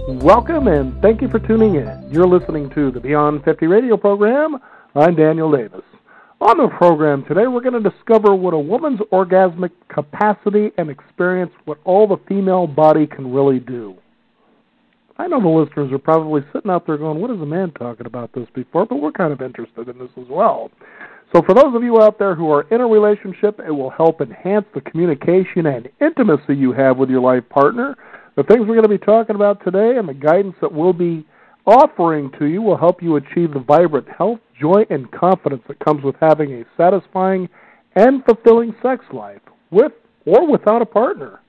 Welcome and thank you for tuning in. You're listening to the Beyond 50 radio program. I'm Daniel Davis. On the program today, we're going to discover what a woman's orgasmic capacity and experience, what all the female body can really do. I know the listeners are probably sitting out there going, what is a man talking about this before? But we're kind of interested in this as well. So for those of you out there who are in a relationship, it will help enhance the communication and intimacy you have with your life partner. The things we're going to be talking about today and the guidance that we'll be offering to you will help you achieve the vibrant health, joy, and confidence that comes with having a satisfying and fulfilling sex life, with or without a partner.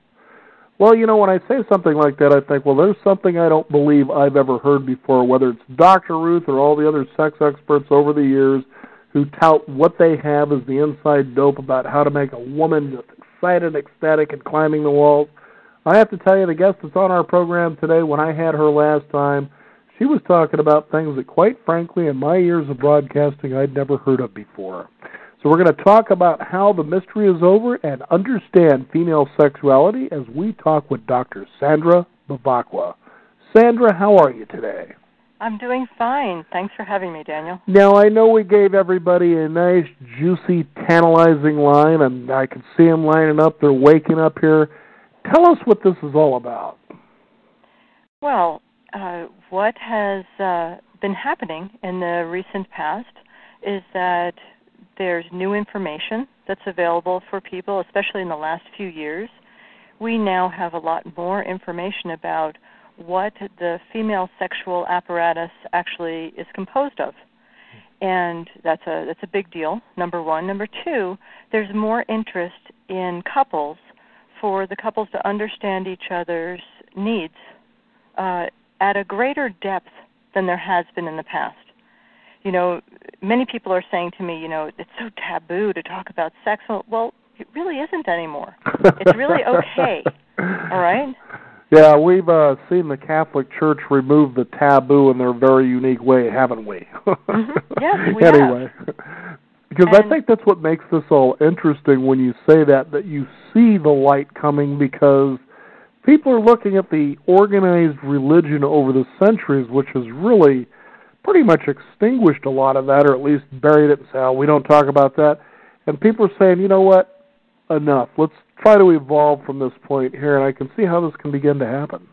Well, you know, when I say something like that, I think, well, there's something I don't believe I've ever heard before, whether it's Dr. Ruth or all the other sex experts over the years who tout what they have as the inside dope about how to make a woman just excited, ecstatic, and climbing the walls. I have to tell you, the guest that's on our program today, when I had her last time, she was talking about things that, quite frankly, in my years of broadcasting, I'd never heard of before. So we're going to talk about how the mystery is over and understand female sexuality as we talk with Dr. Sandra Bavacqua. Sandra, how are you today? I'm doing fine. Thanks for having me, Daniel. Now, I know we gave everybody a nice, juicy, tantalizing line, and I can see them lining up. They're waking up here. Tell us what this is all about. Well, what has been happening in the recent past is that there's new information that's available for people, especially in the last few years. We now have a lot more information about what the female sexual apparatus actually is composed of. And that's a big deal, number one. Number two, there's more interest in couples for the couples to understand each other's needs at a greater depth than there has been in the past. You know, many people are saying to me, you know, it's so taboo to talk about sex. Well, it really isn't anymore. It's really okay, all right? Yeah, we've seen the Catholic Church remove the taboo in their very unique way, haven't we? Mm-hmm. Yes, we anyway. have. Because I think that's what makes this all interesting when you say that you see the light coming, because people are looking at the organized religion over the centuries, which has really pretty much extinguished a lot of that, or at least buried it and say, oh, we don't talk about that. And people are saying, you know what, enough. Let's try to evolve from this point here, and I can see how this can begin to happen.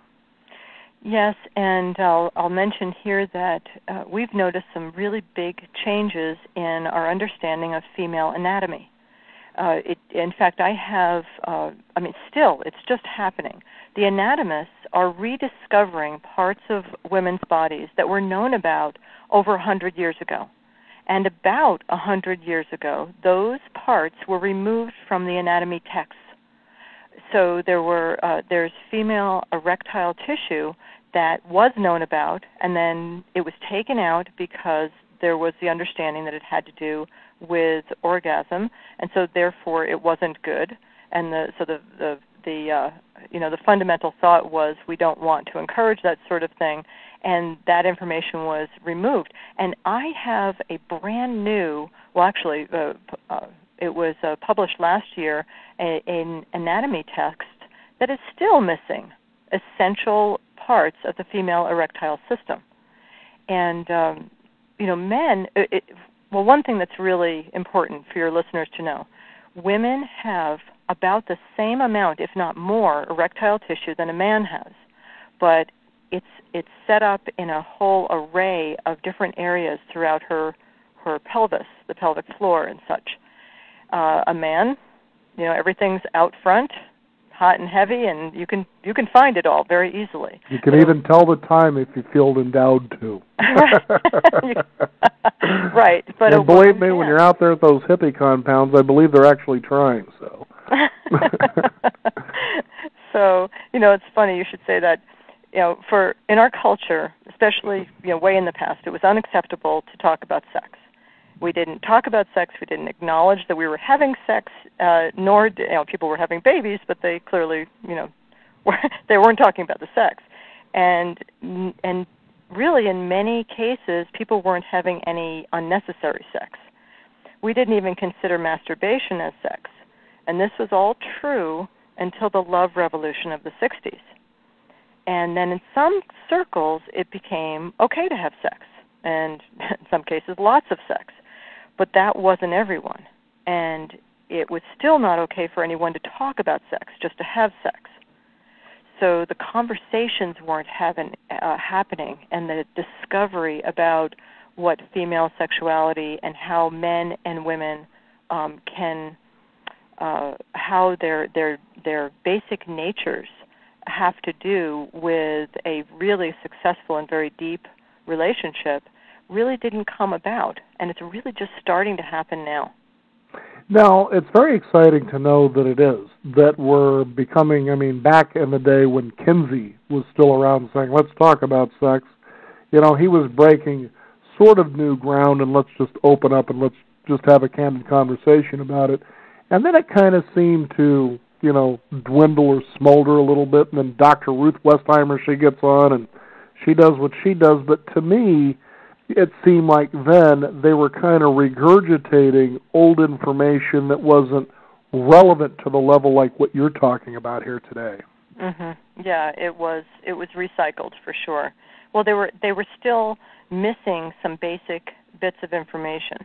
Yes, and I'll mention here that we've noticed some really big changes in our understanding of female anatomy. In fact, I have, still, it's just happening. The anatomists are rediscovering parts of women's bodies that were known about over 100 years ago. And about 100 years ago, those parts were removed from the anatomy texts. So there's female erectile tissue that was known about, and then it was taken out because there was the understanding that it had to do with orgasm, and so therefore it wasn't good. And the fundamental thought was we don't want to encourage that sort of thing, and that information was removed. And I have a brand new, it was published last year, an anatomy text that is still missing essential parts of the female erectile system. And, men, one thing that's really important for your listeners to know, women have about the same amount, if not more, erectile tissue than a man has. But it's set up in a whole array of different areas throughout her pelvis, the pelvic floor and such. A man, everything's out front, hot and heavy, and you can find it all very easily. You can even tell the time if you feel endowed to. Right. But and believe me, when you're out there at those hippie compounds, I believe they're actually trying. So. So it's funny you should say that. In our culture, especially way in the past, it was unacceptable to talk about sex. We didn't talk about sex. We didn't acknowledge that we were having sex, nor people were having babies, but they clearly, they weren't talking about the sex. And really, in many cases, people weren't having any unnecessary sex. We didn't even consider masturbation as sex. And this was all true until the love revolution of the 60s. And then in some circles, it became okay to have sex, and in some cases, lots of sex. But that wasn't everyone. And it was still not okay for anyone to talk about sex, just to have sex. So the conversations weren't happening, and the discovery about what female sexuality and how men and women how their basic natures have to do with a really successful and very deep relationship really didn't come about, and it's really just starting to happen now. Now, it's very exciting to know that it is, that we're becoming, I mean, back in the day when Kinsey was still around saying, let's talk about sex, you know, he was breaking sort of new ground and let's just open up and let's just have a candid conversation about it. And then it kind of seemed to, you know, dwindle or smolder a little bit, and then Dr. Ruth Westheimer, she gets on and she does what she does, but to me, it seemed like then they were kind of regurgitating old information that wasn't relevant to the level like what you're talking about here today. Mm-hmm. Yeah, it was recycled for sure. Well, they were still missing some basic bits of information,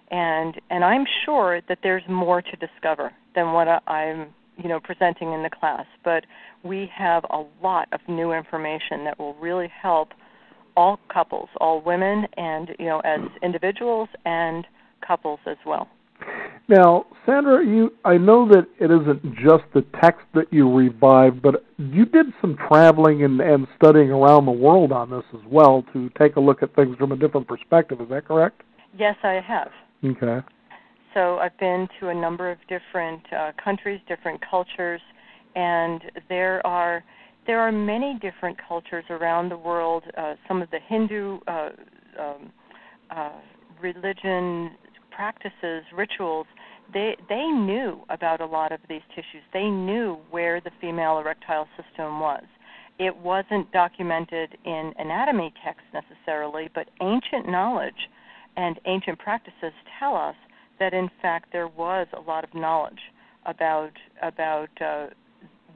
and I'm sure that there's more to discover than what I'm presenting in the class. But we have a lot of new information that will really help all couples, all women, and as individuals and couples as well. Now, Sandra, I know that it isn't just the text that you revived, but you did some traveling and studying around the world on this as well to take a look at things from a different perspective. Is that correct? Yes, I have. Okay. So I've been to a number of different countries, different cultures, and there are many different cultures around the world. Some of the Hindu religion practices, rituals, they knew about a lot of these tissues. They knew where the female erectile system was. It wasn't documented in anatomy texts necessarily, but ancient knowledge and ancient practices tell us that in fact there was a lot of knowledge about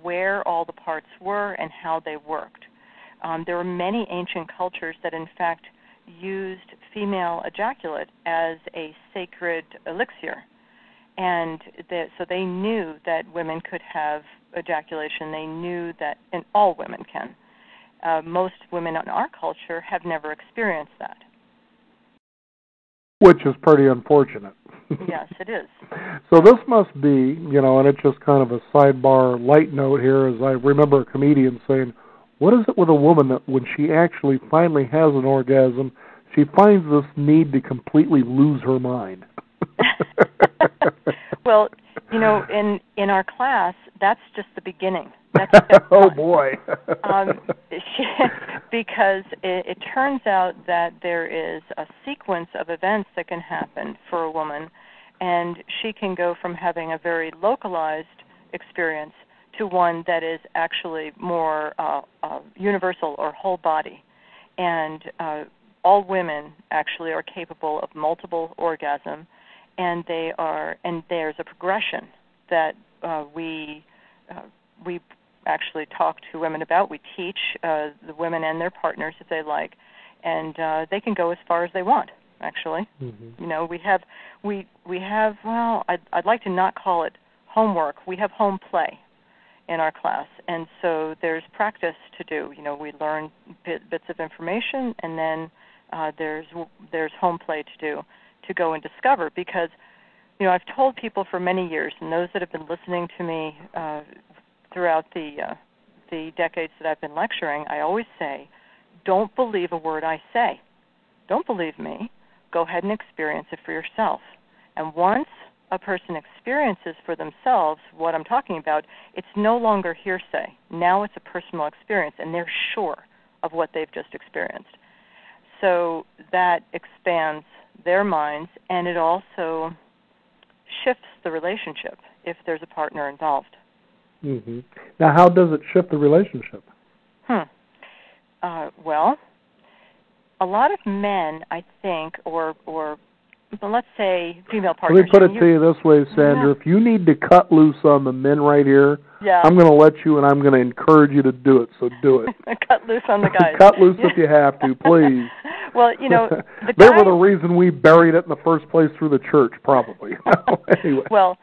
where all the parts were and how they worked. There were many ancient cultures that in fact used female ejaculate as a sacred elixir, and so they knew that women could have ejaculation. They knew that, and all women can. Most women in our culture have never experienced that. Which is pretty unfortunate. Yes, it is. So this must be, and it's just kind of a sidebar light note here, as I remember a comedian saying, what is it with a woman that when she actually finally has an orgasm, she finds this need to completely lose her mind? Well, in our class, that's just the beginning. That's step one. Oh, boy. Because it turns out that there is a sequence of events that can happen for a woman, and she can go from having a very localized experience to one that is actually more universal or whole body. And all women actually are capable of multiple orgasm, and there's a progression that we actually talk to women about. We teach the women and their partners if they like, and they can go as far as they want. Actually, mm-hmm. we have. Well, I'd like to not call it homework. We have home play in our class, and so there's practice to do. We learn bits of information, and then there's home play to do to go and discover. Because I've told people for many years, and those that have been listening to me throughout the decades that I've been lecturing, I always say, don't believe a word I say. Don't believe me. Go ahead and experience it for yourself. And once a person experiences for themselves what I'm talking about, it's no longer hearsay. Now it's a personal experience, and they're sure of what they've just experienced. So that expands their minds, and it also shifts the relationship if there's a partner involved. Mm-hmm. Now, how does it shift the relationship? Well, a lot of men, I think, or let's say female partners. Let me put it to you this way, Sandra. If you need to cut loose on the men right here, I'm going to let you, and I'm going to encourage you to do it, so do it. Cut loose on the guys. Cut loose if you have to, please. Well, they were the reason we buried it in the first place through the church, probably. Anyway. Well,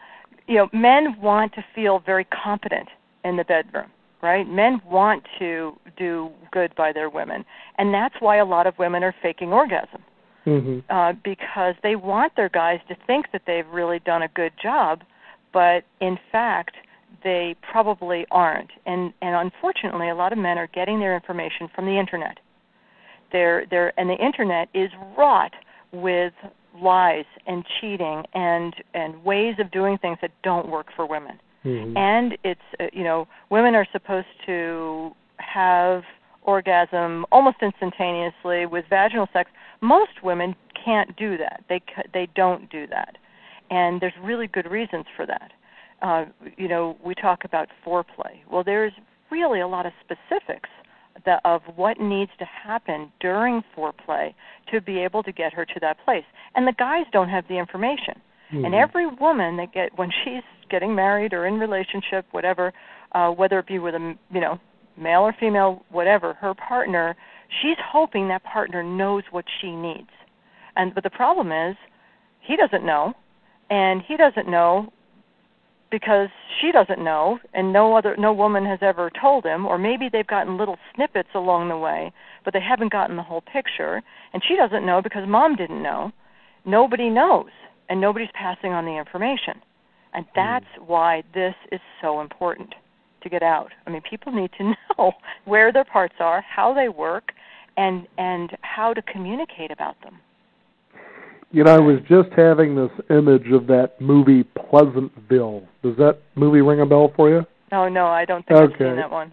men want to feel very competent in the bedroom, right? Men want to do good by their women, and that's why a lot of women are faking orgasm. Because they want their guys to think that they've really done a good job, but in fact, they probably aren't. And unfortunately, a lot of men are getting their information from the Internet. And the Internet is wrought with lies and cheating and ways of doing things that don't work for women. And it's, women are supposed to have orgasm almost instantaneously with vaginal sex. Most women can't do that. They don't do that. And there's really good reasons for that. We talk about foreplay. Well, there's really a lot of specifics of what needs to happen during foreplay to be able to get her to that place. And the guys don't have the information. And every woman when she's getting married or in relationship, whatever, whether it be with a, male or female, whatever, her partner, she's hoping that partner knows what she needs. But the problem is, he doesn't know, and he doesn't know because she doesn't know, and no woman has ever told him, or maybe they've gotten little snippets along the way, but they haven't gotten the whole picture, and she doesn't know because mom didn't know. Nobody knows, and nobody's passing on the information. And that's why this is so important to get out. I mean, people need to know where their parts are, how they work, and how to communicate about them. I was just having this image of that movie Pleasantville. Does that movie ring a bell for you? Oh, no, I don't think I've seen that one.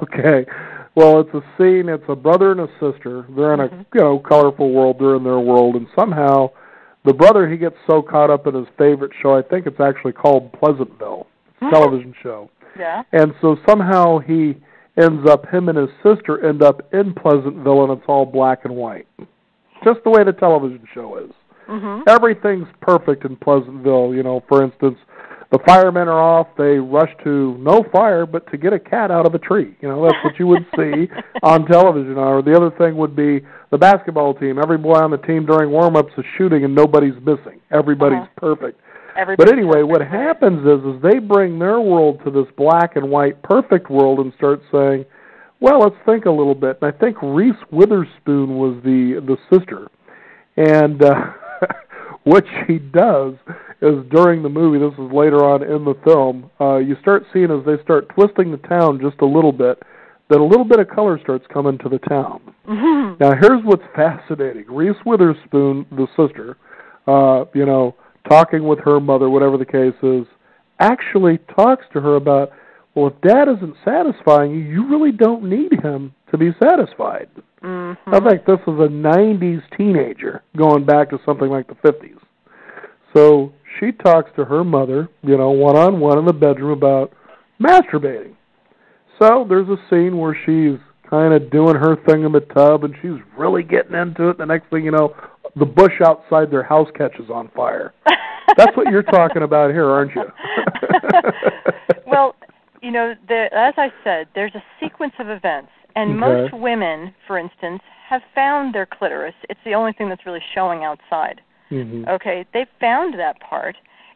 Okay. Well, it's a scene, it's a brother and a sister. They're in a colorful world, they're in their world, and somehow the brother, he gets so caught up in his favorite show, I think it's actually called Pleasantville. It's a television show. Yeah. And so somehow him and his sister end up in Pleasantville, and it's all black and white. Just the way the television show is. Everything's perfect in Pleasantville. For instance, the firemen are off. They rush to no fire, but to get a cat out of a tree. That's what you would see on television. Or the other thing would be the basketball team. Every boy on the team during warm-ups is shooting, and nobody's missing. Everybody's perfect. But anyway, what happens is they bring their world to this black and white perfect world and start saying, well, let's think a little bit. And I think Reese Witherspoon was the sister. And what she does is during the movie, this is later on in the film, you start seeing as they start twisting the town just a little bit, that a little bit of color starts coming to the town. Now, here's what's fascinating. Reese Witherspoon, the sister, talking with her mother, whatever the case is, actually talks to her about, well, if Dad isn't satisfying you, you really don't need him to be satisfied. I think this is a 90s teenager going back to something like the 50s. So she talks to her mother, one-on-one in the bedroom about masturbating. So there's a scene where she's kind of doing her thing in the tub, and she's really getting into it. The next thing you know, the bush outside their house catches on fire. That's what you're talking about here, aren't you? Well, as I said, there's a sequence of events. And most women, for instance, have found their clitoris. It's the only thing that's really showing outside. Okay, they've found that part,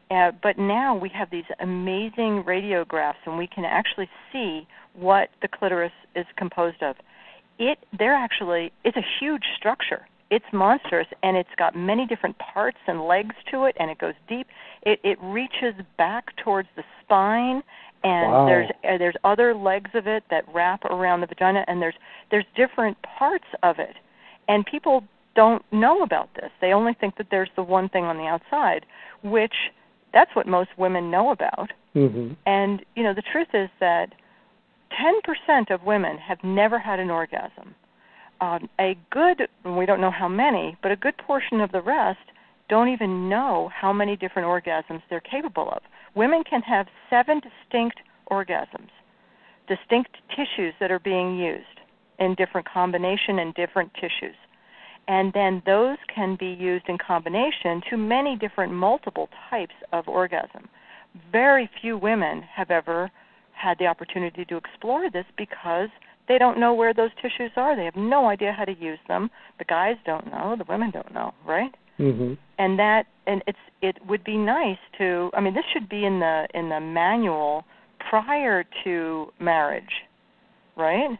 but now we have these amazing radiographs, and we can actually see what the clitoris is composed of. It's a huge structure. It's monstrous, and it's got many different parts and legs to it, and it goes deep. It reaches back towards the spine. And there's other legs of it that wrap around the vagina, and there's different parts of it. And people don't know about this. They only think that there's the one thing on the outside, which that's what most women know about. And, the truth is that 10% of women have never had an orgasm. We don't know how many, but a good portion of the rest don't even know how many different orgasms they're capable of. Women can have 7 distinct orgasms, distinct tissues that are being used in different combination and different tissues. And then those can be used in combination to many different multiple types of orgasm. Very few women have ever had the opportunity to explore this because they don't know where those tissues are. They have no idea how to use them. The guys don't know. The women don't know, right? Mm-hmm. And it would be nice to. I mean, this should be in the manual prior to marriage, right?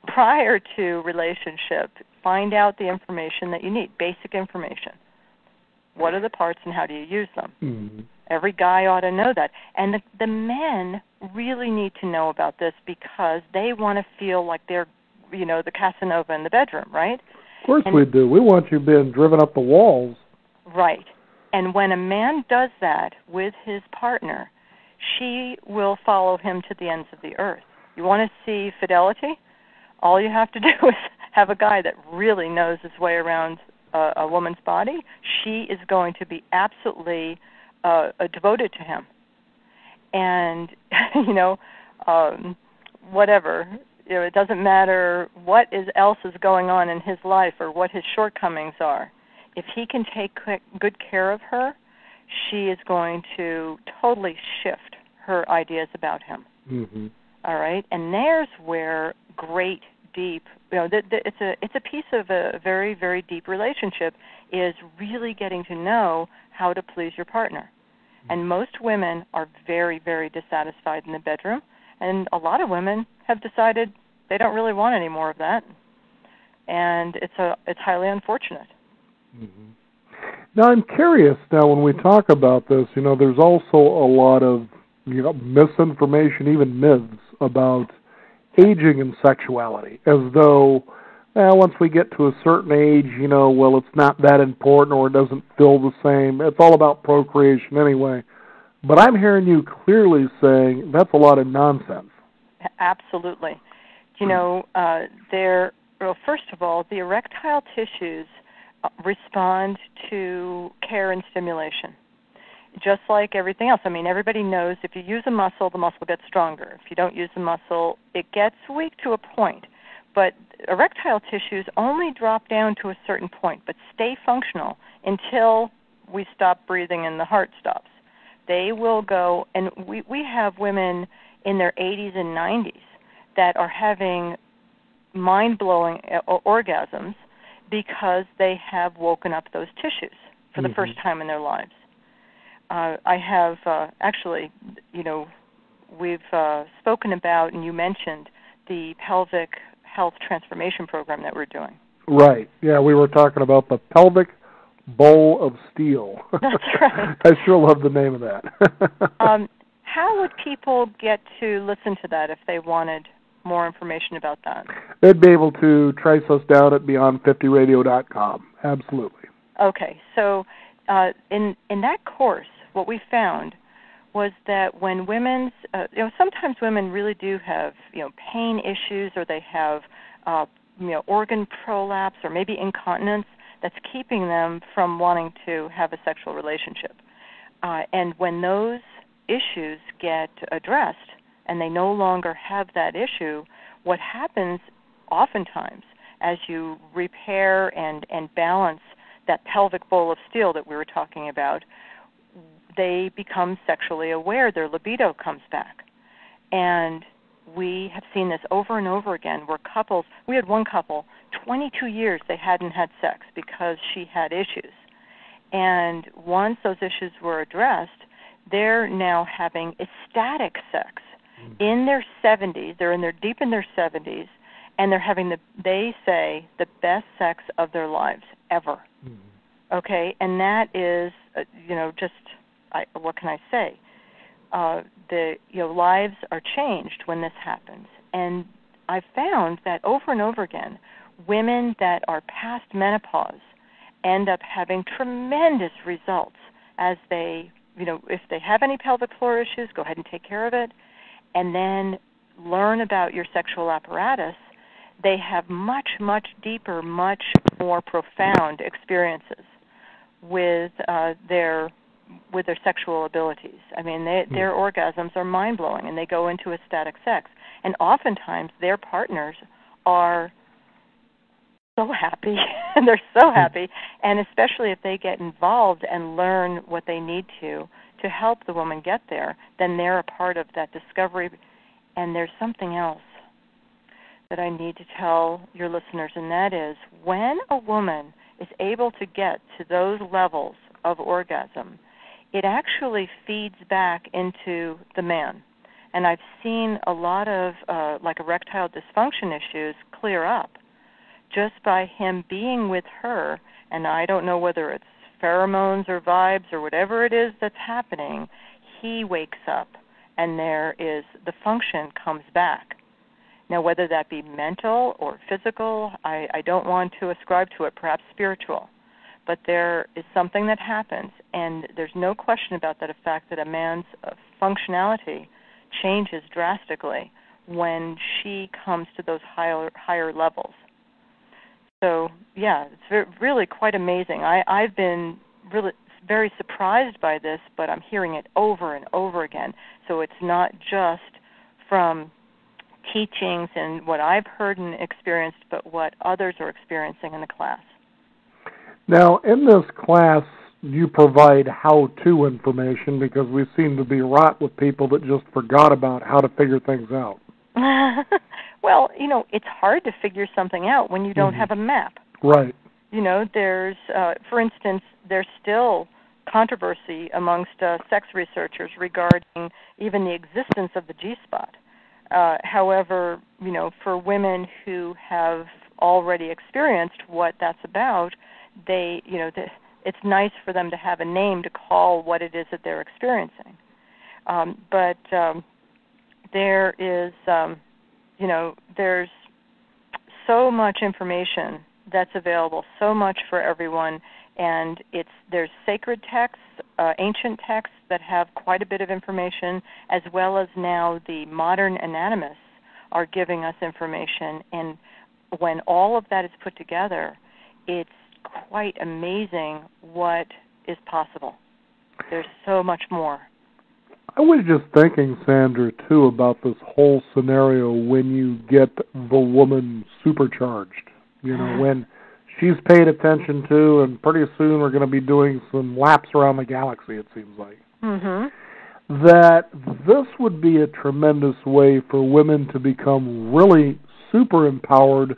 Prior to relationship. Find out the information that you need, basic information. What are the parts and how do you use them? Mm-hmm. Every guy ought to know that. And the men really need to know about this because they want to feel like they're, the Casanova in the bedroom, right? Of course we do. We want you being driven up the walls. Right. And when a man does that with his partner, she will follow him to the ends of the earth. You want to see fidelity? All you have to do is have a guy that really knows his way around a woman's body. She is going to be absolutely devoted to him. And, whatever. It doesn't matter what else is going on in his life or what his shortcomings are. If he can take good care of her, she is going to totally shift her ideas about him. Mm-hmm. All right? And there's where great, deep, it's a piece of a very, very deep relationship is really getting to know how to please your partner. And most women are very, very dissatisfied in the bedroom, and a lot of women have decided they don't really want any more of that, and it's highly unfortunate. Mm-hmm. Now, I'm curious. Now, when we talk about this, there's also a lot of misinformation, even myths about aging and sexuality, as though once we get to a certain age, it's not that important or it doesn't feel the same. It's all about procreation anyway. But I'm hearing you clearly saying that's a lot of nonsense. Absolutely. First of all, the erectile tissues respond to care and stimulation, just like everything else. I mean, everybody knows if you use a muscle, the muscle gets stronger. If you don't use the muscle, it gets weak to a point. But erectile tissues only drop down to a certain point, but stay functional until we stop breathing and the heart stops. They will go, and we have women in their 80s and 90s that are having mind-blowing orgasms because they have woken up those tissues for the first time in their lives. I have actually, we've spoken about, and you mentioned the pelvic health transformation program that we're doing. Right. Yeah, we were talking about the pelvic bowl of steel. That's right. I sure love the name of that. How would people get to listen to that if they wanted more information about that? They'd be able to trace us down at beyond50radio.com. Absolutely. Okay. So in that course, what we found was that when women's, sometimes women really do have, pain issues, or they have, organ prolapse, or maybe incontinence that's keeping them from wanting to have a sexual relationship. And when those issues get addressed and they no longer have that issue, what happens oftentimes as you repair and balance that pelvic bowl of steel that we were talking about, they become sexually aware. Their libido comes back. And we have seen this over and over again where couples, we had one couple, 22 years they hadn't had sex because she had issues. And once those issues were addressed, they're now having ecstatic sex in their 70s. They're deep in their 70s, and they're having they say, the best sex of their lives ever. Mm-hmm. Okay, and that is, what can I say? Lives are changed when this happens, and I've found that over and over again, women that are past menopause end up having tremendous results as they, if they have any pelvic floor issues, go ahead and take care of it, and then learn about your sexual apparatus. They have much, much deeper, much more profound experiences with their sexual abilities. I mean, their orgasms are mind-blowing, and they go into ecstatic sex. And oftentimes, their partners are so happy. They're so happy, and especially if they get involved and learn what they need to help the woman get there, then they're a part of that discovery. And there's something else that I need to tell your listeners, and that is when a woman is able to get to those levels of orgasm, it actually feeds back into the man. And I've seen a lot of like erectile dysfunction issues clear up just by him being with her. And I don't know whether it's pheromones or vibes or whatever it is that's happening. He wakes up, and the function comes back. Now, whether that be mental or physical, I don't want to ascribe to it, perhaps spiritual. But there is something that happens, and there's no question about that, the fact that a man's functionality changes drastically when she comes to those higher levels. So, yeah, it's really quite amazing. I've been really very surprised by this, but I'm hearing it over and over again. So it's not just from teachings and what I've heard and experienced, but what others are experiencing in the class. Now, in this class, you provide how-to information because we seem to be wrought with people that just forgot about how to figure things out. Well, it's hard to figure something out when you don't have a map. Right. There's, for instance, there's still controversy amongst sex researchers regarding even the existence of the G-spot. However, for women who have already experienced what that's about, it's nice for them to have a name to call what it is that they're experiencing. But there is, there's so much information that's available, so much for everyone, and there's sacred texts, ancient texts that have quite a bit of information, as well as now the modern anatomists are giving us information. And when all of that is put together, it's quite amazing what is possible. There's so much more. I was just thinking, Sandra, too, about this whole scenario when you get the woman supercharged. When she's paid attention to, and pretty soon we're going to be doing some laps around the galaxy, it seems like. Mm-hmm. That this would be a tremendous way for women to become really super empowered,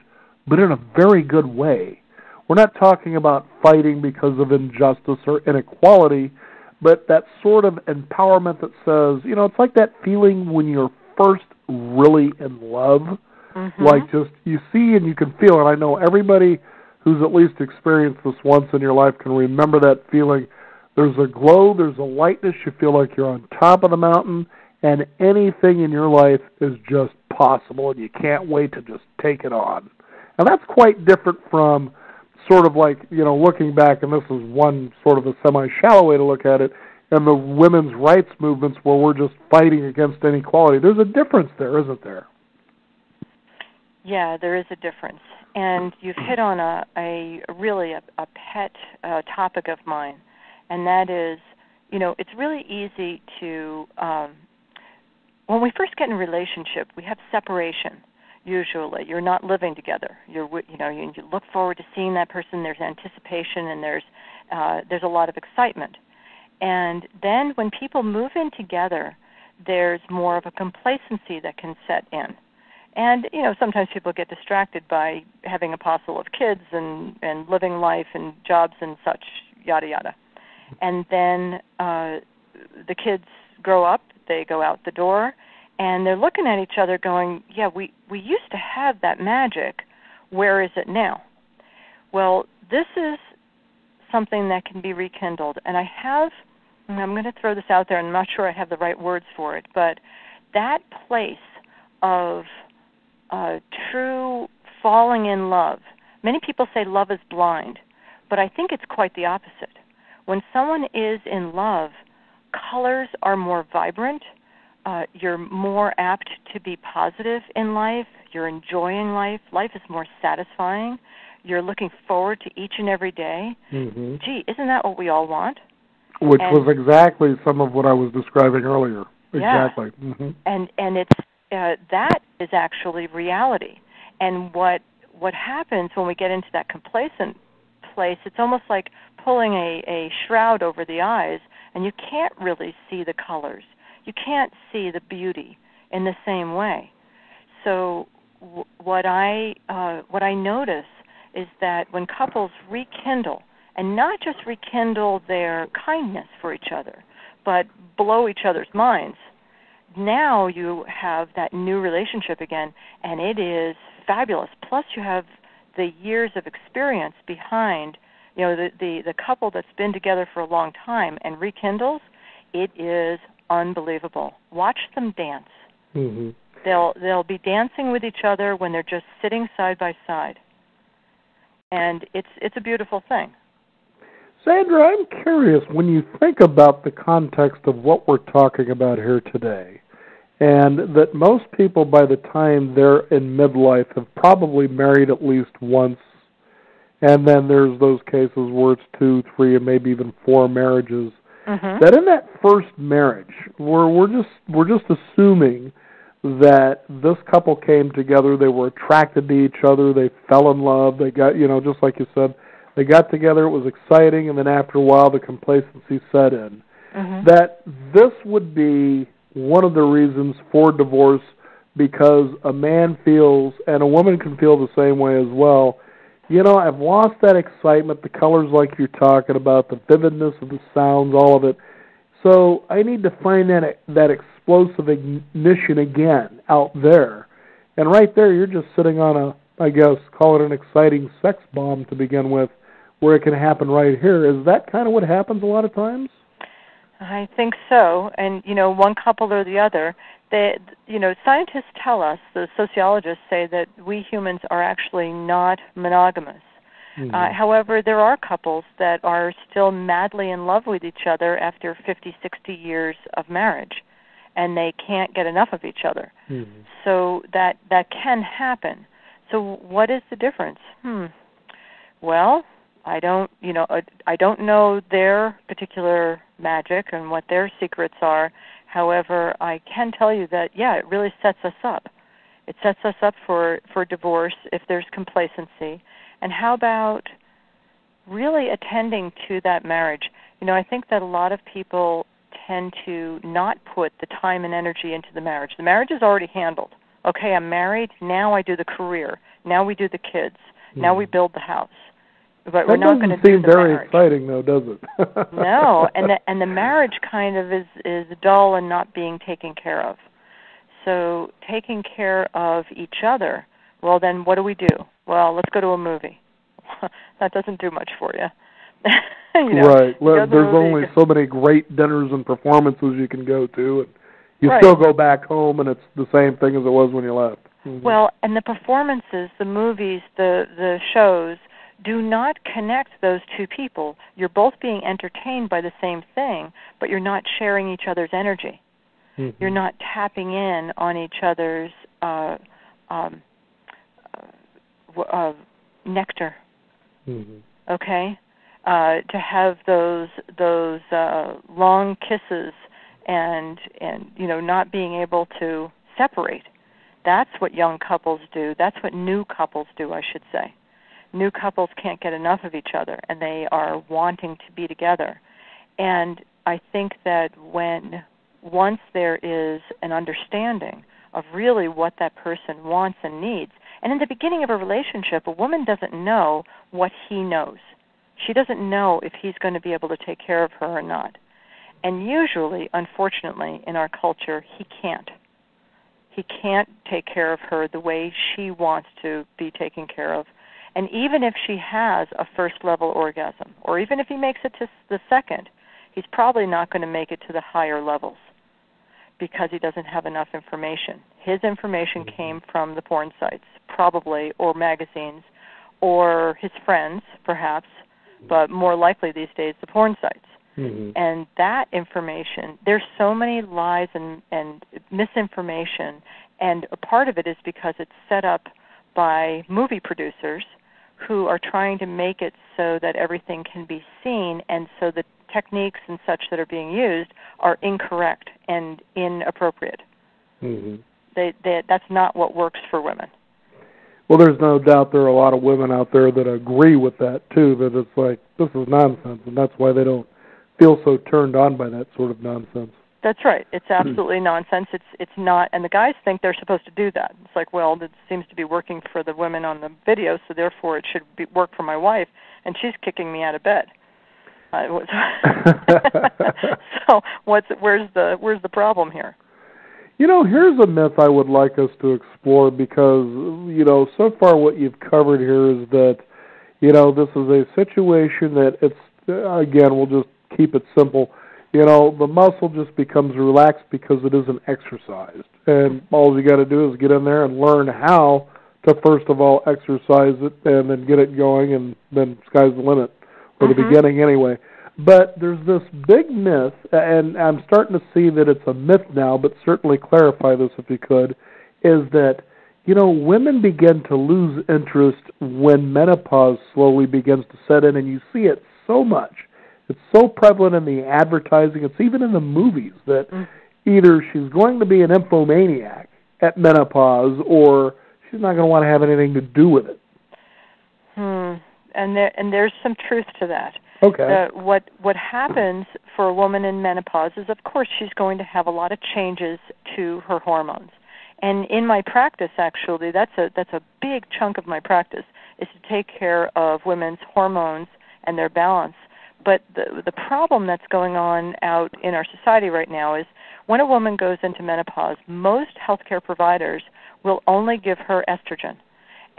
but in a very good way. We're not talking about fighting because of injustice or inequality, but that sort of empowerment that says, it's like that feeling when you're first really in love. Mm-hmm. Like just you see and you can feel it. I know everybody who's at least experienced this once in your life can remember that feeling. There's a glow, there's a lightness, you feel like you're on top of the mountain, and anything in your life is just possible, and you can't wait to just take it on. And that's quite different from sort of like, looking back, and this is one sort of a semi-shallow way to look at it, and the women's rights movements where we're just fighting against inequality. There's a difference there, isn't there? Yeah, there is a difference. And you've hit on a really pet topic of mine, and that is, it's really easy to, when we first get in a relationship, we have separation. Usually, you're not living together. You look forward to seeing that person. There's anticipation, and there's a lot of excitement. And then when people move in together, there's more of a complacency that can set in. And sometimes people get distracted by having a parcel of kids and living life and jobs and such, yada yada. And then the kids grow up. They go out the door. And they're looking at each other going, yeah, we used to have that magic. Where is it now? Well, this is something that can be rekindled. And I'm going to throw this out there, and I'm not sure I have the right words for it, but that place of true falling in love. Many people say love is blind, but I think it's quite the opposite. When someone is in love, colors are more vibrant. You're more apt to be positive in life. You're enjoying life. Life is more satisfying. You're looking forward to each and every day. Mm-hmm. Gee, isn't that what we all want? Which was exactly some of what I was describing earlier. Exactly. Yeah. Mm-hmm. And it's that is actually reality. And what what happens when we get into that complacent place, it's almost like pulling a shroud over the eyes, and you can't really see the colors. You can't see the beauty in the same way. So what I notice is that when couples rekindle, and not just rekindle their kindness for each other, but blow each other's minds, now you have that new relationship again, and it is fabulous. Plus you have the years of experience behind, the couple that's been together for a long time and rekindles. It is unbelievable. Watch them dance. Mm-hmm. They'll be dancing with each other when they're just sitting side by side, and it's a beautiful thing. Sandra, I'm curious, when you think about the context of what we're talking about here today, and that most people by the time they're in midlife have probably married at least once, and then there's those cases where it's 2, 3, and maybe even 4 marriages, that in that first marriage, we're just assuming that this couple came together, they were attracted to each other, they fell in love, they got, just like you said, they got together, it was exciting, and then after a while the complacency set in. That this would be one of the reasons for divorce, because a man feels, and a woman can feel the same way as well, I've lost that excitement, the colors like you're talking about, the vividness of the sounds, all of it. So I need to find that explosive ignition again out there. And right there, you're just sitting on call it an exciting sex bomb to begin with, where it can happen right here. Is that kind of what happens a lot of times? I think so. And, one couple or the other, scientists tell us, the sociologists say that we humans are actually not monogamous. However, there are couples that are still madly in love with each other after 50, 60 years of marriage, and they can't get enough of each other. So that can happen. So what is the difference? Well, I don't know their particular magic and what their secrets are. However, I can tell you that, it really sets us up. It sets us up for divorce if there's complacency. And how about really attending to that marriage? I think that a lot of people tend to not put the time and energy into the marriage. The marriage is already handled. Okay, I'm married. Now I do the career. Now we do the kids. Now we build the house. But we're not going to do the marriage. That doesn't seem very exciting, though, does it? No, and the marriage kind of is dull and not being taken care of. So taking care of each other, well, then what do we do? Well, let's go to a movie. That doesn't do much for you. Right. There's only so many great dinners and performances you can go to, and you still go back home, and it's the same thing as it was when you left. Well, and the performances, the movies, the shows, do not connect those two people. You're both being entertained by the same thing, but you're not sharing each other's energy. You're not tapping in on each other's nectar. Okay? To have those long kisses and not being able to separate. That's what young couples do. That's what new couples do, I should say. New couples can't get enough of each other, and they are wanting to be together. And I think that once there is an understanding of really what that person wants and needs, and in the beginning of a relationship, a woman doesn't know what he knows. She doesn't know if he's going to be able to take care of her or not. And usually, unfortunately, in our culture, he can't. He can't take care of her the way she wants to be taken care of. And even if she has a first-level orgasm, or even if he makes it to the second, he's probably not going to make it to the higher levels because he doesn't have enough information. His information came from the porn sites, probably, or magazines, or his friends, perhaps, but more likely these days the porn sites. And that information, there's so many lies and misinformation, and a part of it is because it's set up by movie producers who are trying to make it so that everything can be seen, and so the techniques and such that are being used are incorrect and inappropriate. That's not what works for women. Well, there's no doubt there are a lot of women out there that agree with that, too, that it's like, this is nonsense, and that's why they don't feel so turned on by that sort of nonsense. That's right. It's absolutely nonsense. It's not, and the guys think they're supposed to do that. It's like, well, it seems to be working for the women on the video, so therefore it should work for my wife, and she's kicking me out of bed. So where's the problem here? Here's a myth I would like us to explore because, so far what you've covered here is that, this is a situation that it's, again, we'll just keep it simple. The muscle just becomes relaxed because it isn't exercised. And all you got to do is get in there and learn how to, first of all, exercise it and then get it going, and then sky's the limit, or the beginning anyway. But there's this big myth, and I'm starting to see that it's a myth now, but certainly clarify this if you could, is that, women begin to lose interest when menopause slowly begins to set in, and you see it so much. It's so prevalent in the advertising, it's even in the movies, that either she's going to be an infomaniac at menopause or she's not going to want to have anything to do with it. And there's some truth to that. Okay. What happens for a woman in menopause is, of course, she's going to have a lot of changes to her hormones. And in my practice, actually, that's a big chunk of my practice, is to take care of women's hormones and their balance. But the problem that's going on out in our society right now is when a woman goes into menopause, most healthcare providers will only give her estrogen.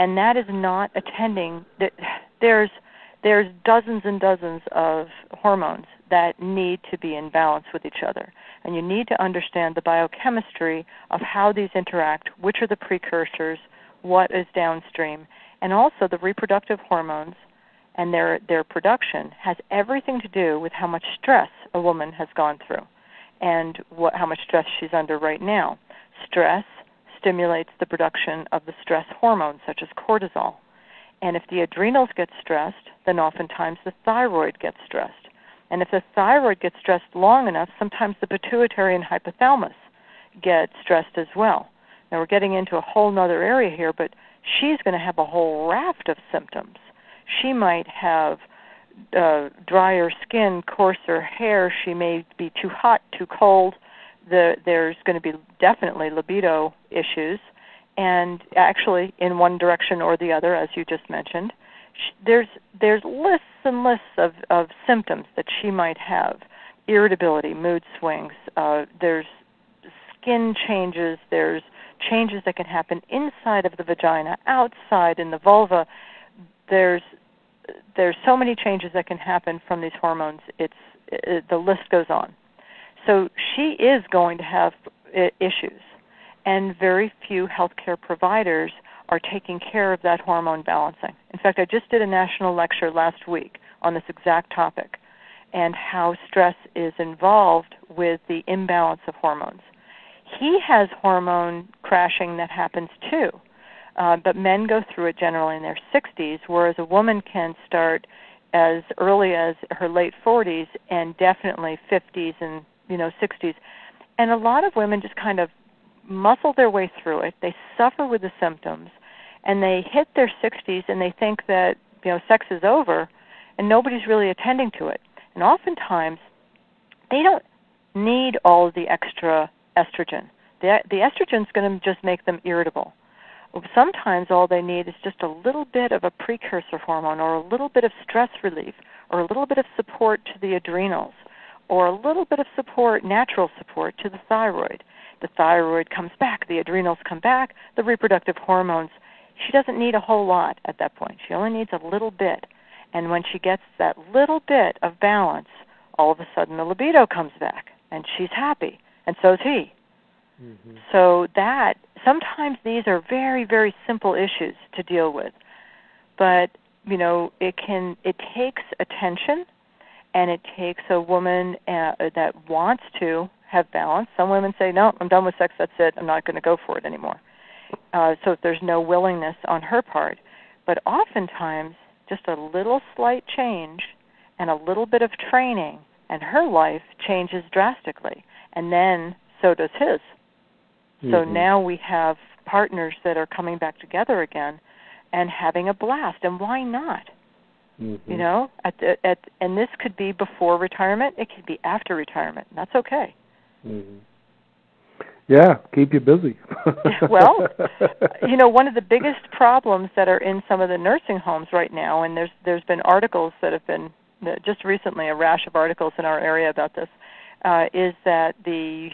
And that is not attending. There's dozens and dozens of hormones that need to be in balance with each other. And you need to understand the biochemistry of how these interact, which are the precursors, what is downstream, and also the reproductive hormones and their production has everything to do with how much stress a woman has gone through and how much stress she's under right now. Stress stimulates the production of the stress hormones, such as cortisol. And if the adrenals get stressed, then oftentimes the thyroid gets stressed. And if the thyroid gets stressed long enough, sometimes the pituitary and hypothalamus get stressed as well. Now we're getting into a whole other area here, but she's going to have a whole raft of symptoms. She might have drier skin, coarser hair. She may be too hot, too cold. There's going to be definitely libido issues. And actually, in one direction or the other, as you just mentioned, there's lists and lists of symptoms that she might have. Irritability, mood swings, there's skin changes, there's changes that can happen inside of the vagina, outside in the vulva. There's so many changes that can happen from these hormones. The list goes on. So she is going to have issues, and very few healthcare providers are taking care of that hormone balancing. In fact, I just did a national lecture last week on this exact topic and how stress is involved with the imbalance of hormones. He has hormone crashing that happens too. But men go through it generally in their 60s, whereas a woman can start as early as her late 40s and definitely 50s and 60s. And a lot of women just kind of muscle their way through it. They suffer with the symptoms, and they hit their 60s and they think that sex is over, and nobody's really attending to it. And oftentimes, they don't need all of the extra estrogen. The estrogen's going to just make them irritable. Sometimes all they need is just a little bit of a precursor hormone or a little bit of stress relief or a little bit of support to the adrenals or a little bit of support, natural support, to the thyroid. The thyroid comes back, the adrenals come back, the reproductive hormones. She doesn't need a whole lot at that point. She only needs a little bit. And when she gets that little bit of balance, all of a sudden the libido comes back and she's happy, and so is he. Mm-hmm. So that, sometimes these are very, very simple issues to deal with. But, it takes attention, and it takes a woman that wants to have balance. Some women say, no, I'm done with sex, that's it, I'm not going to go for it anymore. So if there's no willingness on her part. But oftentimes, just a little slight change and a little bit of training, and her life changes drastically. And then so does his. So now we have partners that are coming back together again and having a blast. And why not? Mm-hmm. You know, and this could be before retirement. It could be after retirement. And that's okay. Mm-hmm. Yeah, keep you busy. Well, you know, one of the biggest problems that are in some of the nursing homes right now, and there's been articles that have been just recently, a rash of articles in our area about this, is that the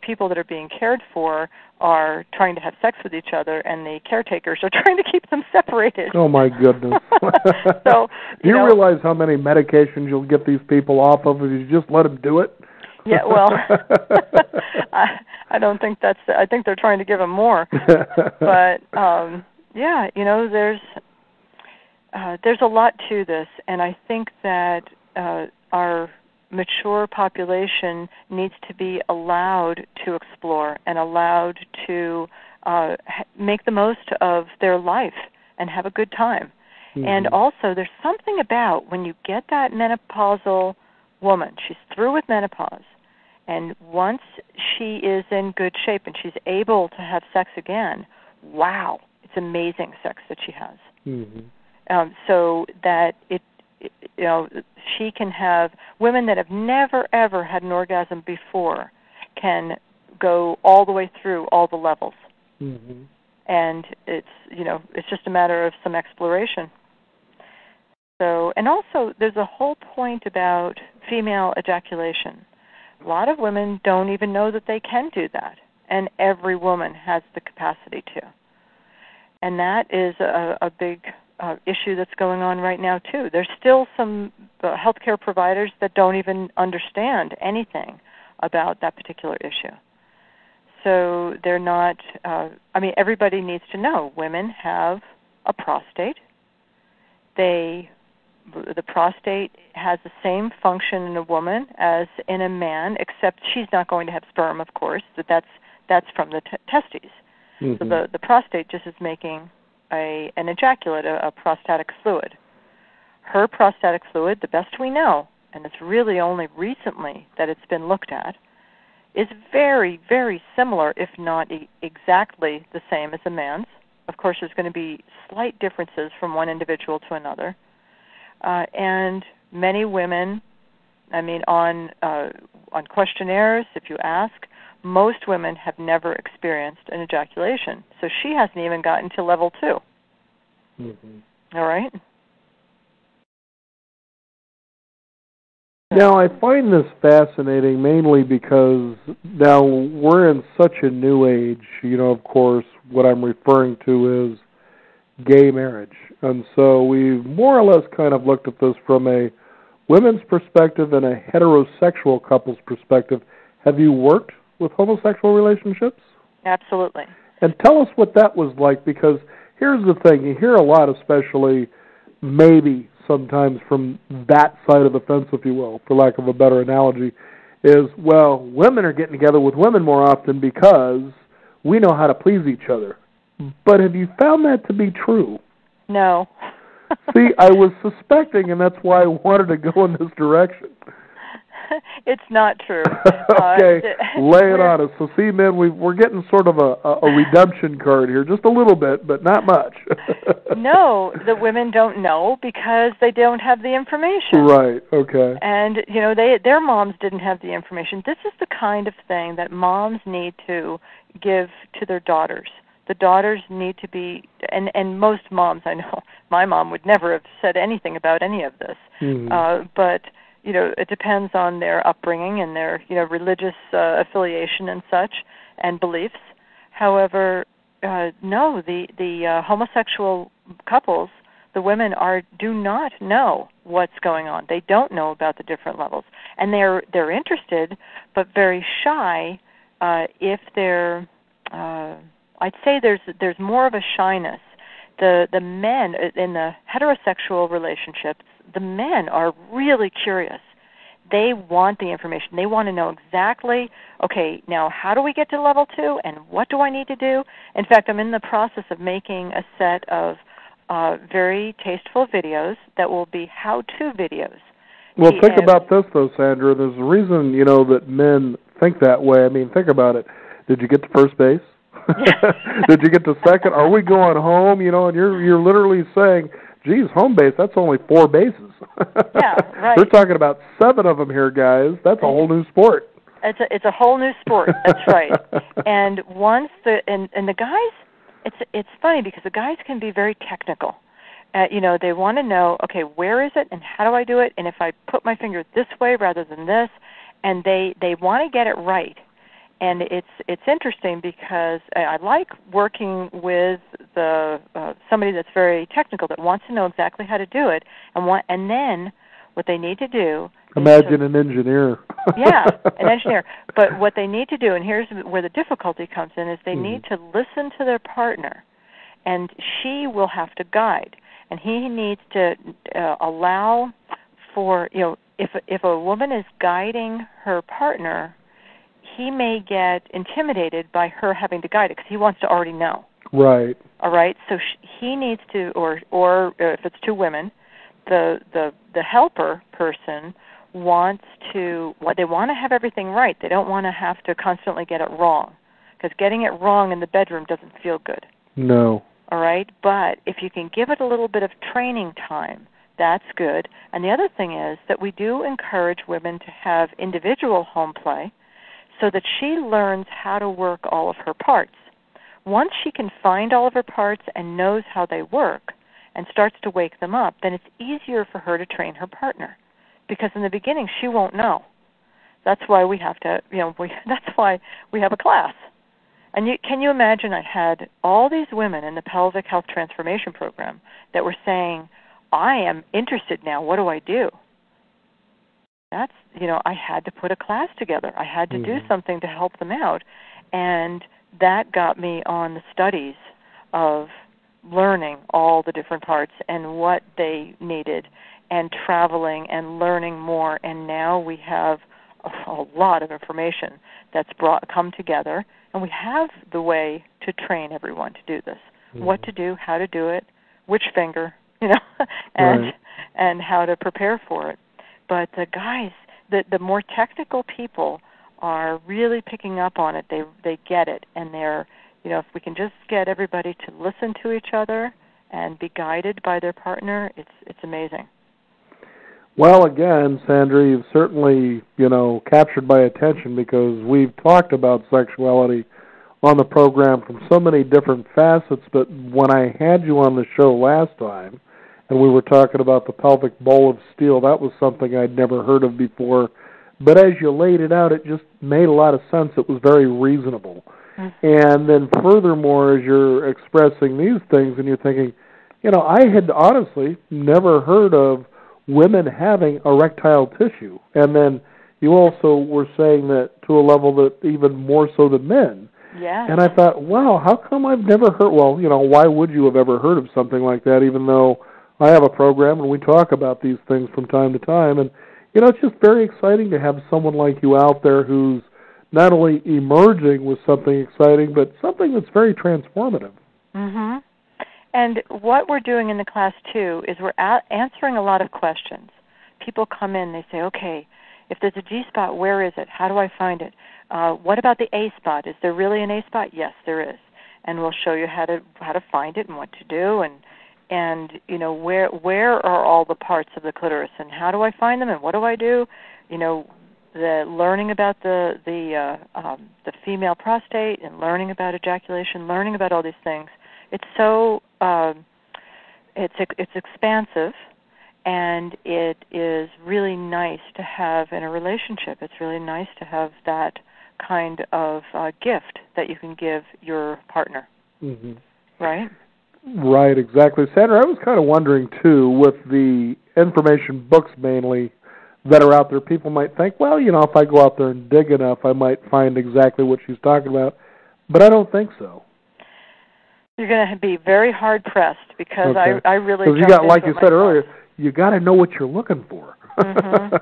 people that are being cared for are trying to have sex with each other, and the caretakers are trying to keep them separated. Oh, my goodness. So, do you realize how many medications you'll get these people off of if you just let them do it? Yeah, well, I don't think that's. I think they're trying to give them more. But yeah, you know, there's a lot to this, and I think that our mature population needs to be allowed to explore and allowed to make the most of their life and have a good time. Mm-hmm. And also, there's something about when you get that menopausal woman, she's through with menopause, and once she is in good shape and she's able to have sex again, wow, it's amazing sex that she has. Mm-hmm. So that you know, she can have, women that have never ever had an orgasm before can go all the way through all the levels. Mm-hmm. And it's, you know, it's just a matter of some exploration. So, and also there's a whole point about female ejaculation. A lot of women don't even know that they can do that, and every woman has the capacity to. And that is a big issue that's going on right now, too. There's still some healthcare providers that don't even understand anything about that particular issue. So they're not, I mean, everybody needs to know women have a prostate. The prostate has the same function in a woman as in a man, except she's not going to have sperm, of course. That's from the testes. Mm-hmm. So the prostate just is making an ejaculate, a prostatic fluid. Her prostatic fluid, the best we know, and it's really only recently that it's been looked at, is very, very similar, if not exactly the same as a man's. Of course, there's going to be slight differences from one individual to another. And many women, I mean, on questionnaires, if you ask, most women have never experienced an ejaculation. So she hasn't even gotten to level 2. Mm-hmm. All right? Now, I find this fascinating mainly because now we're in such a new age. You know, of course, what I'm referring to is gay marriage. And so we've more or less kind of looked at this from a women's perspective and a heterosexual couple's perspective. Have you worked with homosexual relationships? Absolutely. And tell us what that was like, because here's the thing. You hear a lot, especially maybe sometimes from that side of the fence, if you will, for lack of a better analogy, is, well, women are getting together with women more often because we know how to please each other. But have you found that to be true? No. See, I was suspecting, and that's why I wanted to go in this direction. It's not true. Okay, lay it on us. So, see, man, we're getting sort of a redemption card here, just a little bit, but not much. No, the women don't know because they don't have the information. Right, okay. And, you know, their moms didn't have the information. This is the kind of thing that moms need to give to their daughters. The daughters need to be, and most moms, I know, my mom would never have said anything about any of this, but, you know, it depends on their upbringing and their, you know, religious affiliation and such, and beliefs. However, no, the homosexual couples, the women do not know what's going on. They don't know about the different levels, and they're interested, but very shy. If they're, I'd say there's more of a shyness. The men in the heterosexual relationships, the men are really curious. They want the information. They want to know exactly, okay, now how do we get to level 2 and what do I need to do? In fact, I'm in the process of making a set of very tasteful videos that will be how-to videos. Well, think about this, though, Sandra. There's a reason, you know, that men think that way. I mean, think about it. Did you get to first base? Did you get the second? Are we going home? You know, and you're literally saying, geez, home base, that's only 4 bases. Yeah, right. We're talking about 7 of them here, guys. That's a whole new sport. It's a whole new sport. That's right. And once the guys, it's funny because the guys can be very technical. You know, they want to know, okay, where is it and how do I do it? And if I put my finger this way rather than this, and they want to get it right. And it's interesting because I like working with somebody that's very technical that wants to know exactly how to do it, and then what they need to do. Imagine an engineer. Yeah, an engineer. But what they need to do, and here's where the difficulty comes in, is they need to listen to their partner, and she will have to guide, and he needs to allow for, you know, if a woman is guiding her partner, he may get intimidated by her having to guide it because he wants to already know. Right. All right. So he needs to, or if it's 2 women, the helper person wants to. They want to have everything right. They don't want to have to constantly get it wrong, because getting it wrong in the bedroom doesn't feel good. No. All right. But if you can give it a little bit of training time, that's good. And the other thing is that we do encourage women to have individual home play, so that she learns how to work all of her parts. Once she can find all of her parts and knows how they work and starts to wake them up, then it's easier for her to train her partner, because in the beginning she won't know. That's why we have to, that's why we have a class. And can you imagine, I had all these women in the Pelvic Health Transformation Program that were saying, I am interested now, what do I do? That's, I had to put a class together. I had to do something to help them out. And that got me on the studies of learning all the different parts and what they needed, and traveling and learning more. And now we have a lot of information that's come together, and we have the way to train everyone to do this. What to do, how to do it, which finger, and how to prepare for it. But the guys, the more technical people are really picking up on it. They get it, and they're, if we can just get everybody to listen to each other and be guided by their partner, it's amazing. Well, again, Sandra, you've certainly, captured my attention, because we've talked about sexuality on the program from so many different facets, but when I had you on the show last time, and we were talking about the pelvic bowl of steel, that was something I'd never heard of before. But as you laid it out, it just made a lot of sense. It was very reasonable. And then furthermore, as you're expressing these things and you're thinking, I had honestly never heard of women having erectile tissue. And then you also were saying that to a level that even more so than men. Yeah. And I thought, wow, how come I've never heard, why would you have ever heard of something like that, even though I have a program and we talk about these things from time to time. And, it's just very exciting to have someone like you out there who's not only emerging with something exciting, but something that's very transformative. Mm-hmm. And what we're doing in the class, too, is we're answering a lot of questions. People come in, they say, okay, if there's a G spot, where is it? How do I find it? What about the A spot? Is there really an A spot? Yes, there is. And we'll show you how to find it and what to do, and where are all the parts of the clitoris, and how do I find them, and what do I do? The learning about the female prostate, and learning about ejaculation, learning about all these things. It's so it's expansive, and it is really nice to have in a relationship. It's really nice to have that kind of gift that you can give your partner. Mm-hmm. Right? Right, exactly. Sandra, I was kind of wondering, too, with the information books mainly that are out there, people might think, well, if I go out there and dig enough, I might find exactly what she's talking about. But I don't think so. You're going to be very hard-pressed, because I really jumped into it. Because you got, like you said earlier, you got to know what you're looking for. Mm-hmm.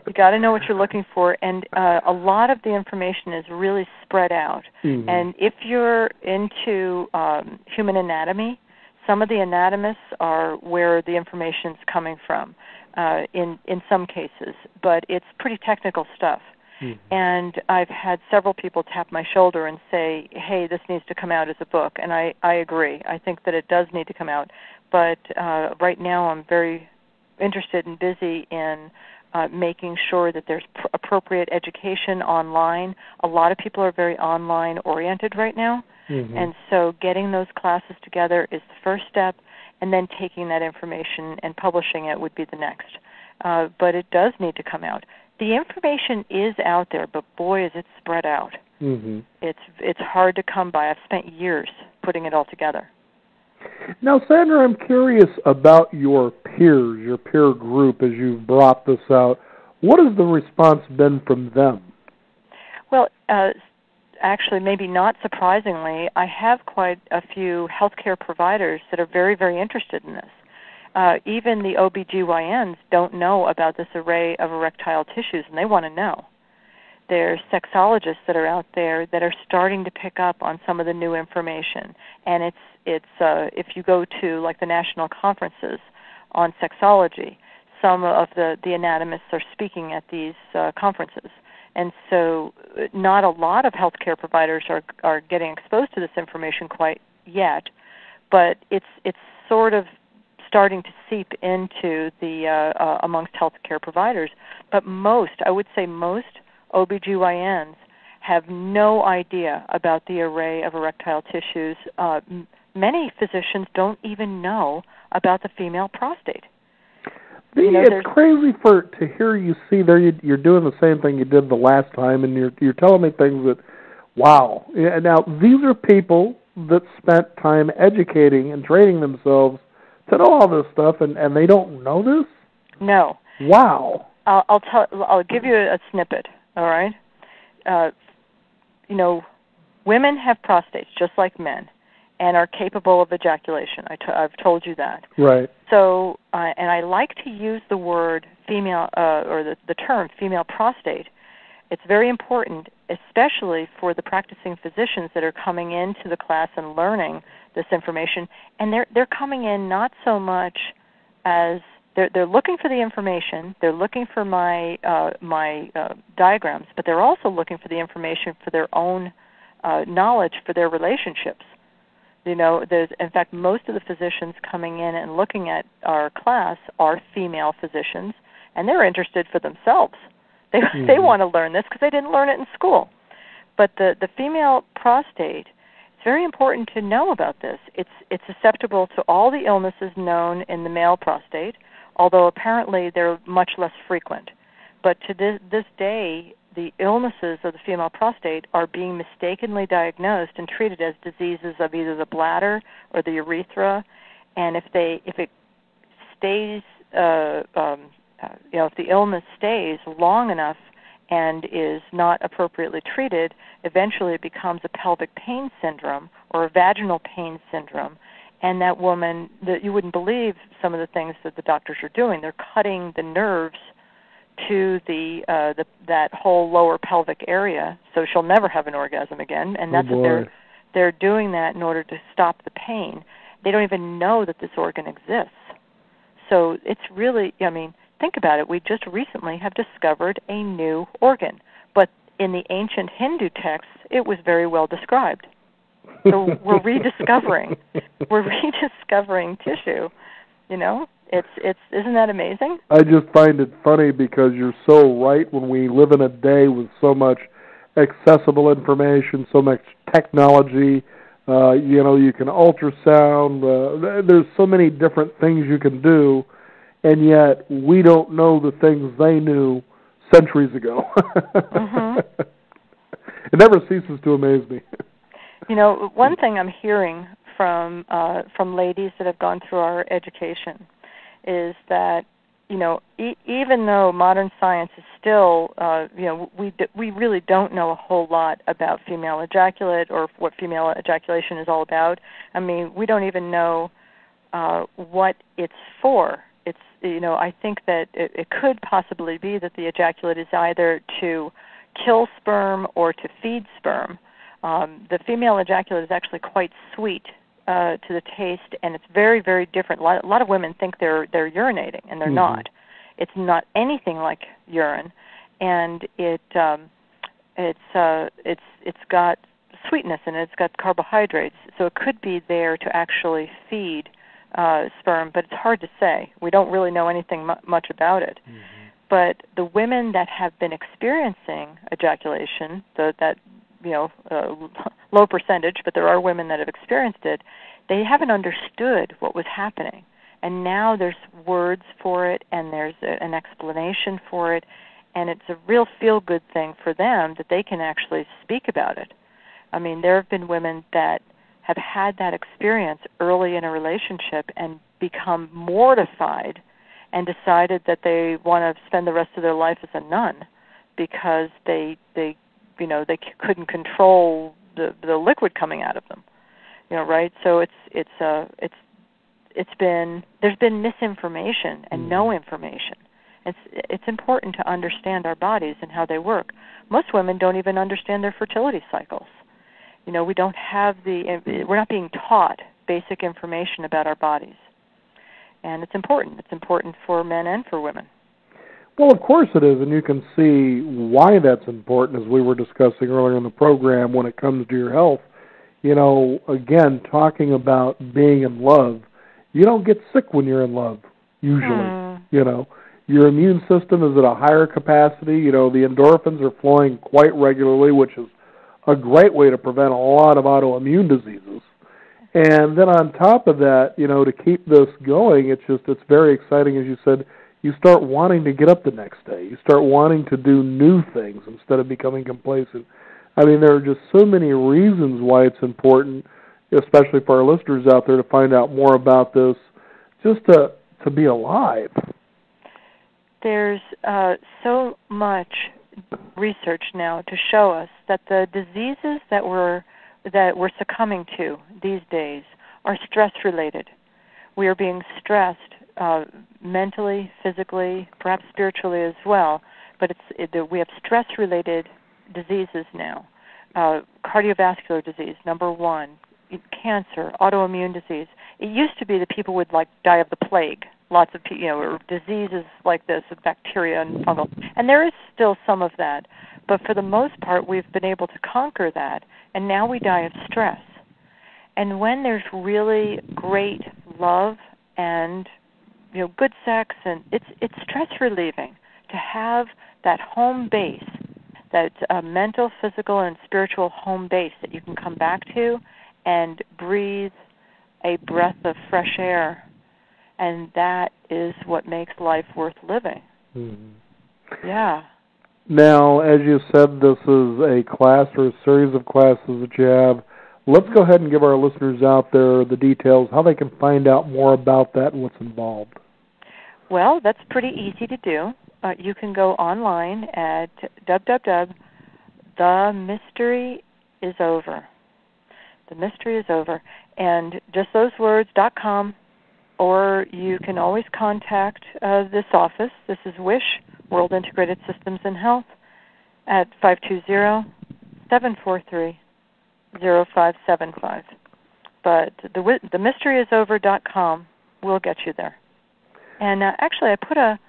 You got to know what you're looking for, and a lot of the information is really spread out. Mm-hmm. And if you're into human anatomy, some of the anatomists are where the information's coming from in some cases, but it's pretty technical stuff. And I've had several people tap my shoulder and say, hey, this needs to come out as a book. And I agree. I think that it does need to come out. But right now I'm very interested and busy in making sure that there's appropriate education online. A lot of people are very online-oriented right now. And so getting those classes together is the first step, and then taking that information and publishing it would be the next. But it does need to come out. The information is out there, but boy, is it spread out. It's hard to come by. I've spent years putting it all together. Now, Sandra, I'm curious about your peers, your peer group, as you've brought this out. What has the response been from them? Well, actually, maybe not surprisingly, I have quite a few healthcare providers that are very, very interested in this. Even the OBGYNs don't know about this array of erectile tissues, and they want to know. There's sexologists that are out there that are starting to pick up on some of the new information. And it's if you go to like the national conferences on sexology, some of the anatomists are speaking at these conferences. And so not a lot of healthcare providers are getting exposed to this information quite yet, but it's sort of starting to seep into the amongst healthcare providers. But I would say most OBGYNs have no idea about the array of erectile tissues. Many physicians don't even know about the female prostate. It's crazy to hear you see there. You're doing the same thing you did the last time, and you're telling me things that, wow. Now, these are people that spent time educating and training themselves to know all this stuff, and they don't know this? No. Wow. I'll give you a snippet, all right? Women have prostates just like men, and are capable of ejaculation. I've told you that. Right. So, and I like to use the word female, or the term female prostate. It's very important, especially for the practicing physicians that are coming into the class and learning this information. And they're coming in not so much as they're looking for the information. They're looking for my diagrams, but they're also looking for the information for their own knowledge for their relationships. In fact, most of the physicians coming in and looking at our class are female physicians, and they're interested for themselves. They want to learn this because they didn't learn it in school. But the female prostate, it's very important to know about this. It's susceptible to all the illnesses known in the male prostate, although apparently they're much less frequent. But to this day, the illnesses of the female prostate are being mistakenly diagnosed and treated as diseases of either the bladder or the urethra. And if it stays, if the illness stays long enough and is not appropriately treated, eventually it becomes a pelvic pain syndrome or a vaginal pain syndrome. And that woman, you wouldn't believe some of the things that the doctors are doing. They're cutting the nerves to that whole lower pelvic area, so she'll never have an orgasm again. And that's what they're doing that in order to stop the pain. They don't even know that this organ exists. So it's really, think about it. We just recently have discovered a new organ, but in the ancient Hindu texts, it was very well described. So we're rediscovering tissue. It's isn't that amazing? I just find it funny because you're so right. When we live in a day with so much accessible information, so much technology, you can ultrasound. There's so many different things you can do, and yet we don't know the things they knew centuries ago. It never ceases to amaze me. One thing I'm hearing from ladies that have gone through our education is that, even though modern science is still, we really don't know a whole lot about female ejaculate or what female ejaculation is all about. We don't even know what it's for. It's, I think that it could possibly be that the ejaculate is either to kill sperm or to feed sperm. The female ejaculate is actually quite sweet to the taste, and it's very, very different. A lot of women think they're urinating, and they're not. It's not anything like urine, and it It's got sweetness in it. It's got carbohydrates, so it could be there to actually feed sperm, but it's hard to say. We don't really know anything much about it. Mm-hmm. But the women that have been experiencing ejaculation, that low percentage, but there are women that have experienced it, they haven't understood what was happening. And now there's words for it, and there's an explanation for it, and it's a real feel-good thing for them that they can actually speak about it. I mean, there have been women that have had that experience early in a relationship and become mortified and decided that they want to spend the rest of their life as a nun because they couldn't control the liquid coming out of them, right? So there's been misinformation and no information. It's important to understand our bodies and how they work. Most women don't even understand their fertility cycles. We don't have we're not being taught basic information about our bodies. And it's important. It's important for men and for women. Well, of course it is, and you can see why that's important, as we were discussing earlier in the program when it comes to your health. Again, talking about being in love, you don't get sick when you're in love, usually. Your immune system is at a higher capacity. The endorphins are flowing quite regularly, which is a great way to prevent a lot of autoimmune diseases. And then on top of that, to keep this going, it's very exciting. As you said, you start wanting to get up the next day. You start wanting to do new things instead of becoming complacent. I mean, there are just so many reasons why it's important, especially for our listeners out there, to find out more about this, just to be alive. There's so much research now to show us that the diseases that we're succumbing to these days are stress-related. We are being stressed mentally, physically, perhaps spiritually as well, but we have stress-related diseases now. Cardiovascular disease, number one, cancer, autoimmune disease. It used to be that people would die of the plague, lots of or diseases like this of bacteria and fungal, and there is still some of that. But for the most part, we've been able to conquer that, and now we die of stress. And when there's really great love and good sex, and it's stress relieving to have that home base, that mental, physical, and spiritual home base that you can come back to and breathe a breath of fresh air, and that is what makes life worth living. Mm-hmm. Yeah. Now, as you said, this is a class or a series of classes that you have. Let's go ahead and give our listeners out there the details, how they can find out more about that and what's involved. Well, that's pretty easy to do. You can go online at www.themysteryisover. The mystery is over. And just those words, .com, or you can always contact this office. This is WISH, World Integrated Systems and Health, at 520-743-0575. But themysteryisover.com will get you there. And actually, I put a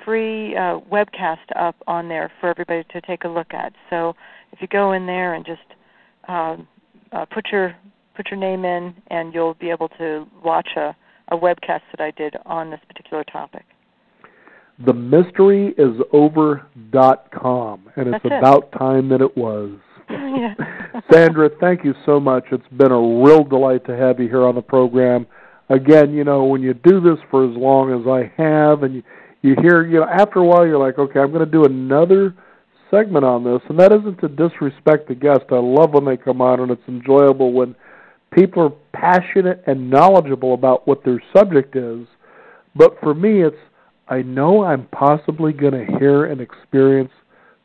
free webcast up on there for everybody to take a look at. So if you go in there and just put your name in, and you'll be able to watch a webcast that I did on this particular topic. Themysteryisover.com, and it's about time that it was. Yeah. Sandra, thank you so much. It's been a real delight to have you here on the program. Again, when you do this for as long as I have, and you hear, after a while you're like, okay, I'm going to do another segment on this, and that isn't to disrespect the guest. I love when they come on, and it's enjoyable when people are passionate and knowledgeable about what their subject is. But for me, I know I'm possibly going to hear and experience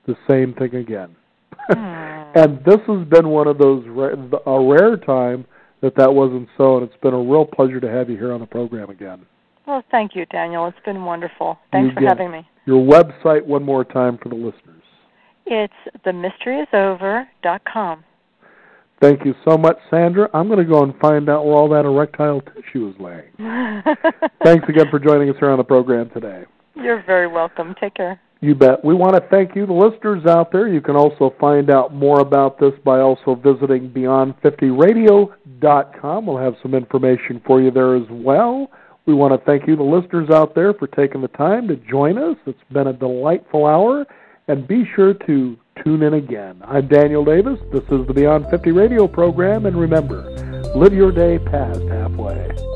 the same thing again. And this has been one of those, a rare time that wasn't so, and it's been a real pleasure to have you here on the program again. Well, thank you, Daniel. It's been wonderful. Thanks for having me. Your website one more time for the listeners. It's themysteryisover.com. Thank you so much, Sandra. I'm going to go and find out where all that erectile tissue is laying. Thanks again for joining us here on the program today. You're very welcome. Take care. You bet. We want to thank you, the listeners out there. You can also find out more about this by also visiting Beyond50Radio.com. We'll have some information for you there as well. We want to thank you, the listeners out there, for taking the time to join us. It's been a delightful hour, and be sure to tune in again. I'm Daniel Davis. This is the Beyond 50 Radio program, and remember, live your day past halfway.